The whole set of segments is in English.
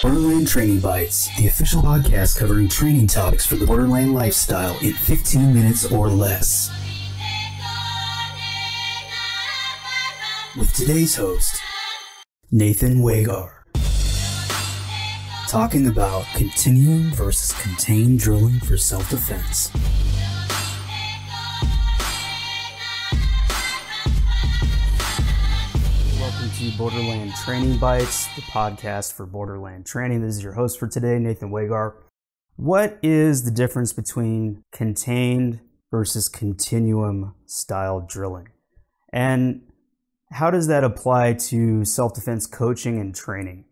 Borderland Training Bites, the official podcast covering training topics for the Borderland lifestyle in 15 minutes or less. With today's host, Nathan Wagar, talking about continuum versus contained drilling for self-defense. Welcome to Borderland Training Bites, the podcast for Borderland Training. This is your host for today, Nathan Wagar. What is the difference between contained versus continuum style drilling? And how does that apply to self-defense coaching and training?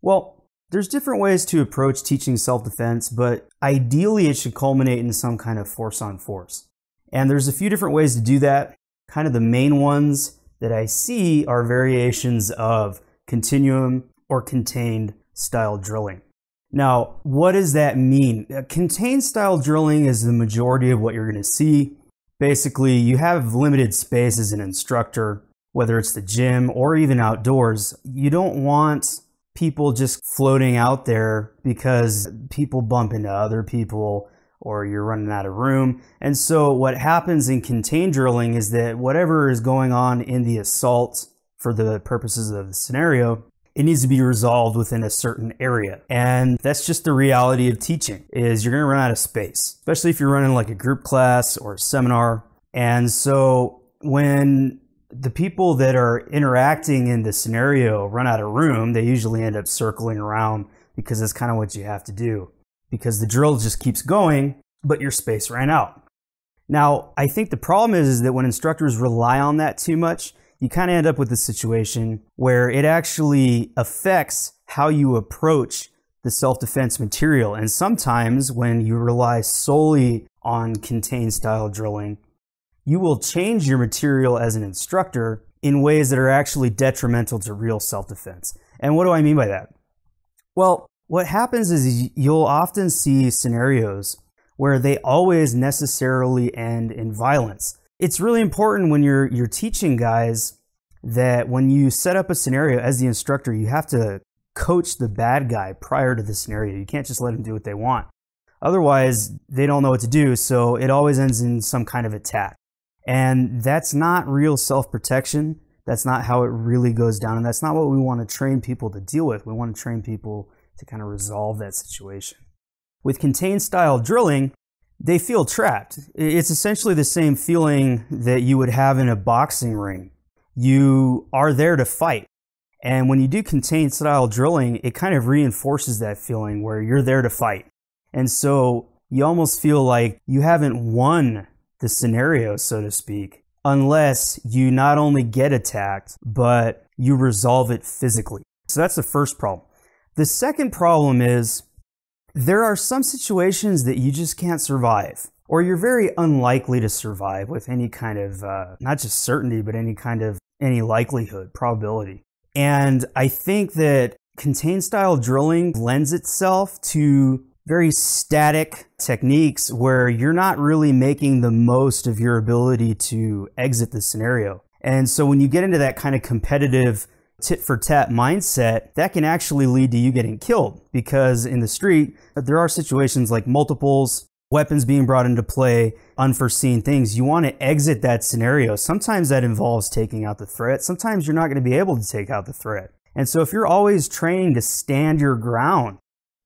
Well, there's different ways to approach teaching self-defense, but ideally it should culminate in some kind of force-on-force. And there's a few different ways to do that. Kind of the main ones that I see are variations of continuum or contained style drilling. Now, what does that mean? Contained style drilling is the majority of what you're going to see. Basically, you have limited space as an instructor, whether it's the gym or even outdoors. You don't want people just floating out there because people bump into other people or you're running out of room. And so what happens in contained drilling is that whatever is going on in the assault for the purposes of the scenario, it needs to be resolved within a certain area. And that's just the reality of teaching, is you're going to run out of space, especially if you're running like a group class or a seminar. And so when the people that are interacting in the scenario run out of room, they usually end up circling around because that's kind of what you have to do, because the drill just keeps going, but your space ran out. Now, I think the problem is that when instructors rely on that too much, you kind of end up with a situation where it actually affects how you approach the self-defense material. And sometimes when you rely solely on contained style drilling, you will change your material as an instructor in ways that are actually detrimental to real self-defense. And what do I mean by that? Well, what happens is you'll often see scenarios where they always necessarily end in violence. It's really important when you're teaching guys that when you set up a scenario as the instructor, you have to coach the bad guy prior to the scenario. You can't just let them do what they want. Otherwise, they don't know what to do, so it always ends in some kind of attack. And that's not real self-protection. That's not how it really goes down, and that's not what we want to train people to deal with. We want to train people to kind of resolve that situation. With contained style drilling, they feel trapped. It's essentially the same feeling that you would have in a boxing ring. You are there to fight. And when you do contained style drilling, it kind of reinforces that feeling where you're there to fight. And so you almost feel like you haven't won the scenario, so to speak, unless you not only get attacked, but you resolve it physically. So that's the first problem. The second problem is there are some situations that you just can't survive, or you're very unlikely to survive with any kind of, not just certainty, but any likelihood, probability. And I think that contained style drilling lends itself to very static techniques where you're not really making the most of your ability to exit the scenario. And so when you get into that kind of competitive tit-for-tat mindset, that can actually lead to you getting killed, because in the street, there are situations like multiples, weapons being brought into play, unforeseen things. You want to exit that scenario. Sometimes that involves taking out the threat. Sometimes you're not going to be able to take out the threat. And so if you're always training to stand your ground,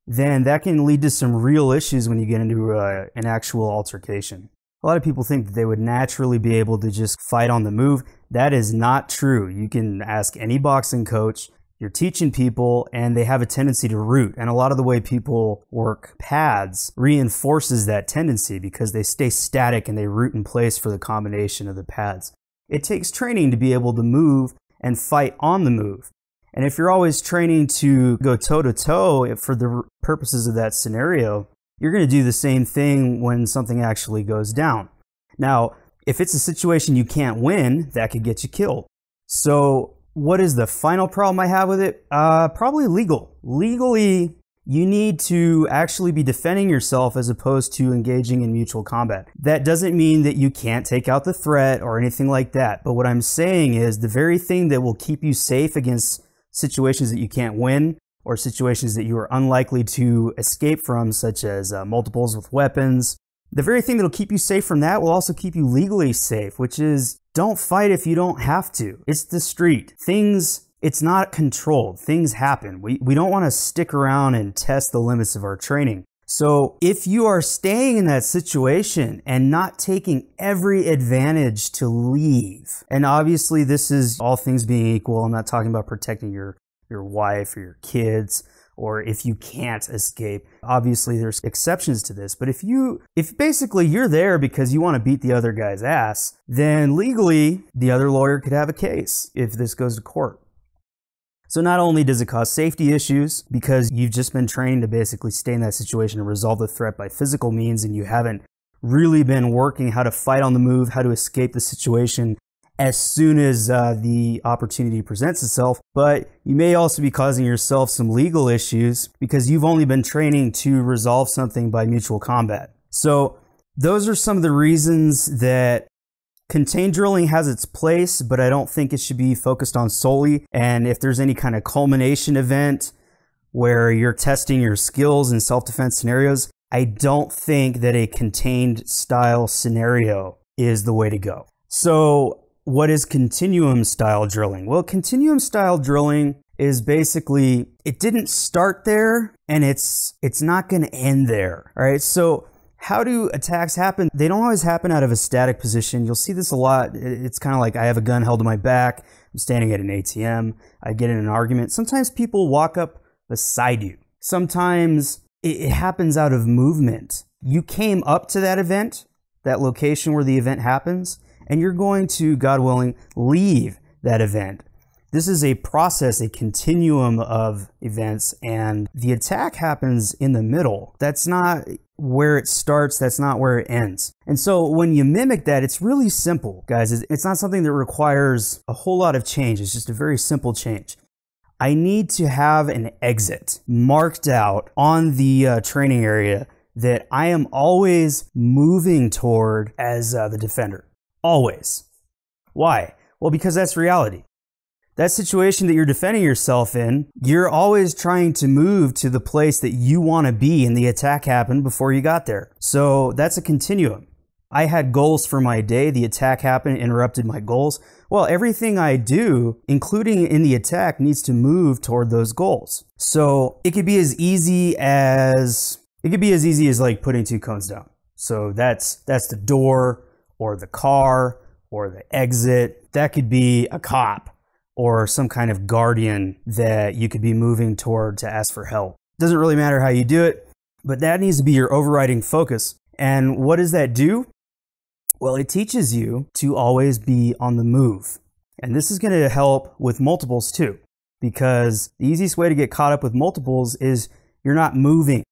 then that can lead to some real issues when you get into an actual altercation. A lot of people think that they would naturally be able to just fight on the move. That is not true. You can ask any boxing coach. You're teaching people and they have a tendency to root. And a lot of the way people work pads reinforces that tendency because they stay static and they root in place for the combination of the pads. It takes training to be able to move and fight on the move. And if you're always training to go toe-to-toe for the purposes of that scenario, you're going to do the same thing when something actually goes down. Now, if it's a situation you can't win, that could get you killed. So what is the final problem I have with it? Probably legal. Legally, you need to actually be defending yourself as opposed to engaging in mutual combat. That doesn't mean that you can't take out the threat or anything like that. But what I'm saying is the very thing that will keep you safe against situations that you can't win or situations that you are unlikely to escape from, such as multiples with weapons. The very thing that'll keep you safe from that will also keep you legally safe, which is don't fight if you don't have to. It's the street. It's not controlled. Things happen. We don't want to stick around and test the limits of our training. So if you are staying in that situation and not taking every advantage to leave, and obviously this is all things being equal, I'm not talking about protecting your wife or your kids, or if you can't escape. Obviously there's exceptions to this, but if basically you're there because you want to beat the other guy's ass, then legally the other lawyer could have a case if this goes to court. So not only does it cause safety issues because you've just been trained to basically stay in that situation and resolve the threat by physical means, and you haven't really been working how to fight on the move, how to escape the situation as soon as the opportunity presents itself, but you may also be causing yourself some legal issues because you've only been training to resolve something by mutual combat. So those are some of the reasons that contained drilling has its place, but I don't think it should be focused on solely. And if there's any kind of culmination event where you're testing your skills in self-defense scenarios, I don't think that a contained style scenario is the way to go. So what is continuum style drilling? Well, continuum style drilling is basically, it didn't start there and it's not going to end there. All right. So how do attacks happen? They don't always happen out of a static position. You'll see this a lot. It's kind of like I have a gun held to my back. I'm standing at an ATM. I get in an argument. Sometimes people walk up beside you. Sometimes it happens out of movement. You came up to that event, that location where the event happens, and you're going to, God willing, leave that event. This is a process, a continuum of events, and the attack happens in the middle. That's not where it starts, that's not where it ends. And so when you mimic that, it's really simple, guys. It's not something that requires a whole lot of change. It's just a very simple change. I need to have an exit marked out on the training area that I am always moving toward as the defender. Always. Why? Well, because that's reality. That situation that you're defending yourself in, you're always trying to move to the place that you want to be, and the attack happened before you got there. So that's a continuum. I had goals for my day. The attack happened, interrupted my goals. Well, everything I do, including in the attack, needs to move toward those goals. So it could be as easy as like putting 2 cones down. So that's the door or the car or the exit. That could be a cop or some kind of guardian that you could be moving toward to ask for help. Doesn't really matter how you do it, but that needs to be your overriding focus. And what does that do? Well, it teaches you to always be on the move. And this is going to help with multiples too, because the easiest way to get caught up with multiples is you're not moving.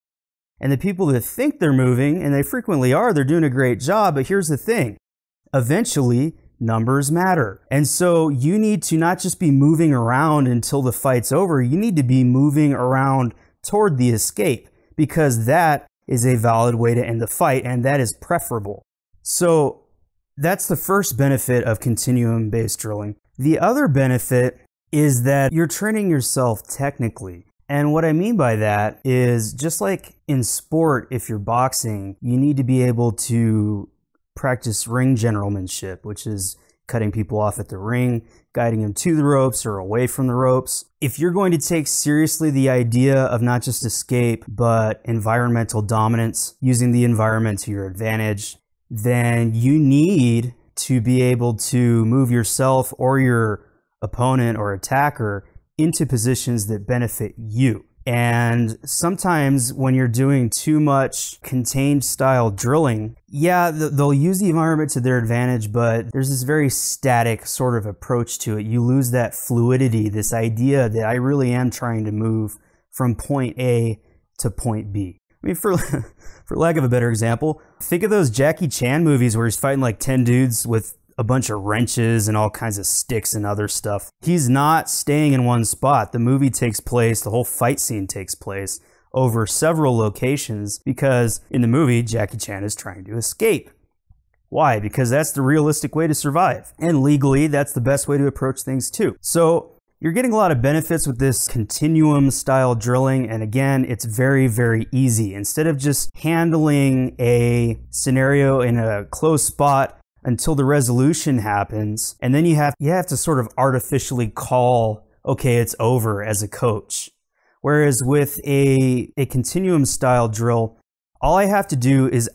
And the people that think they're moving, and they frequently are, they're doing a great job, but here's the thing. Eventually, numbers matter. And so you need to not just be moving around until the fight's over, you need to be moving around toward the escape, because that is a valid way to end the fight, and that is preferable. So that's the first benefit of continuum-based drilling. The other benefit is that you're training yourself technically. And what I mean by that is, just like in sport, if you're boxing, you need to be able to practice ring generalmanship, which is cutting people off at the ring, guiding them to the ropes or away from the ropes. If you're going to take seriously the idea of not just escape, but environmental dominance, using the environment to your advantage, then you need to be able to move yourself or your opponent or attacker into positions that benefit you. And sometimes when you're doing too much contained style drilling, yeah, they'll use the environment to their advantage, but there's this very static sort of approach to it. You lose that fluidity, this idea that I really am trying to move from point A to point B. I mean, for lack of a better example, think of those Jackie Chan movies where he's fighting like 10 dudes with a bunch of wrenches and all kinds of sticks and other stuff. He's not staying in one spot. The movie takes place, the whole fight scene takes place over several locations, because in the movie, Jackie Chan is trying to escape. Why? Because that's the realistic way to survive. And legally, that's the best way to approach things too. So You're getting a lot of benefits with this continuum style drilling. And again, it's very, very easy. Instead of just handling a scenario in a closed spot until the resolution happens, and then you have to sort of artificially call, okay, it's over as a coach. Whereas with a continuum style drill, all I have to do is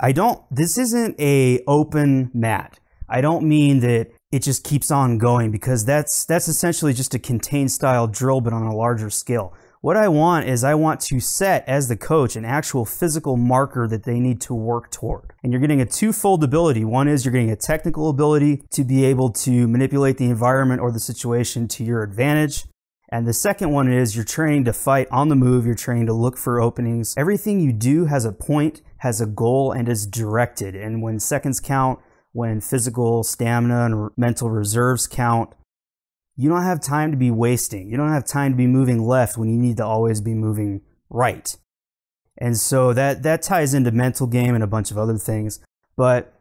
this isn't a open mat. I don't mean that it just keeps on going, because that's essentially just a contained style drill, but on a larger scale. What I want to set as the coach an actual physical marker that they need to work toward. And you're getting a twofold ability. One is you're getting a technical ability to be able to manipulate the environment or the situation to your advantage. And the second one is you're training to fight on the move. You're training to look for openings. Everything you do has a point, has a goal, and is directed. And when seconds count, when physical stamina and mental reserves count, you don't have time to be wasting. You don't have time to be moving left when you need to always be moving right. And so that ties into mental game and a bunch of other things. But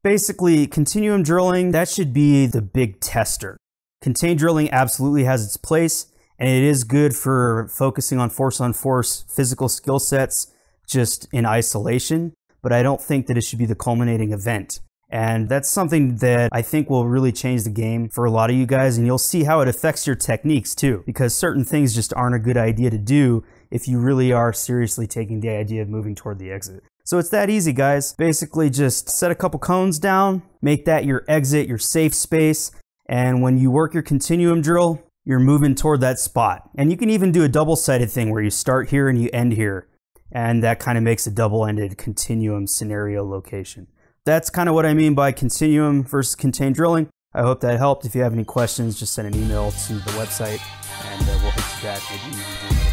basically, continuum drilling, that should be the big tester. Contained drilling absolutely has its place, and it is good for focusing on force physical skill sets just in isolation. But I don't think that it should be the culminating event. And that's something that I think will really change the game for a lot of you guys, and you'll see how it affects your techniques too, because certain things just aren't a good idea to do if you really are seriously taking the idea of moving toward the exit. So it's that easy, guys. Basically just set a couple cones down, make that your exit, your safe space, and when you work your continuum drill, you're moving toward that spot. And you can even do a double-sided thing where you start here and you end here, and that kind of makes a double-ended continuum scenario location. That's kind of what I mean by continuum versus contained drilling. I hope that helped. If you have any questions, just send an email to the website, and we'll hit you back.